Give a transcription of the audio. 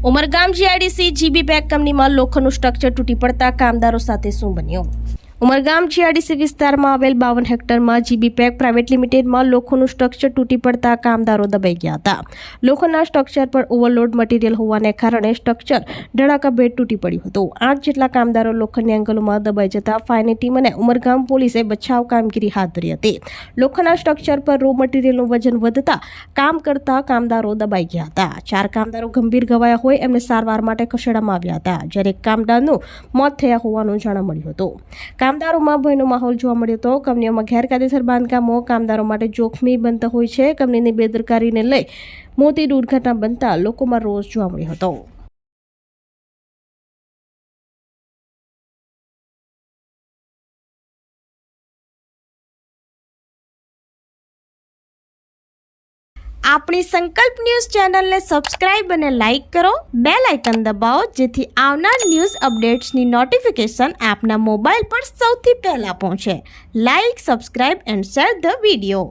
Umargam GIDC GB pack કંપનીમાં લોખંડનું structure તૂટી પડતા કામદારો સાથે શું બન્યું? ઉમરગામ જીઆઈડીસી વિસ્તારમાં આવેલ 52 હેક્ટરમાં જીબી પેક પ્રાઇવેટ લિમિટેડમાં લોખંડનું સ્ટ્રક્ચર તૂટી પડતા કામદારો દબાઈ ગયા હતા. લોખંડના સ્ટ્રક્ચર પર ઓવરલોડ મટીરીયલ હોવાને કારણે સ્ટ્રક્ચર ધડાકાભેર તૂટી પડ્યું હતું. 8 જેટલા કામદારો લોખંડની એંગલોમાં દબાઈ જતા ફાયરની ટીમ અને ઉમરગામ પોલીસે બચાવ કામગીરી હાથ ધરી હતી. લોખંડના સ્ટ્રક્ચર પર રો મટીરીયલનું વજન વધતા કામ કરતા કામદારો દબાઈ ગયા હતા. 4 કામદારો ગંભીર ઘવાયા હોય એમને સારવાર માટે ખસેડવામાં આવ્યા હતા, જ્યારે એક કામદારનું મોત થયા હોવાનું જાણવા મળ્યું હતું. કામદારોમાં ભયનો માહોલ જોવા મળ્યો હતો. કંપનીઓમાં ગેરકાયદેસર બાંધકામો કામદારો માટે જોખમી બનતા હોય છે. કંપનીની બેદરકારીને લઈ મોટી દુર્ઘટના બનતા લોકોમાં રોષ જોવા મળ્યો હતો. આપણી સંકલ્પ ન્યૂઝ ચેનલને સબસ્ક્રાઇબ અને લાઇક કરો, બેલ આઇકન દબાવો જેથી આવનાર ન્યૂઝ અપડેટ્સની નોટિફિકેશન આપના મોબાઈલ પર સૌથી પહેલા પહોંચે. Like, subscribe and share the video.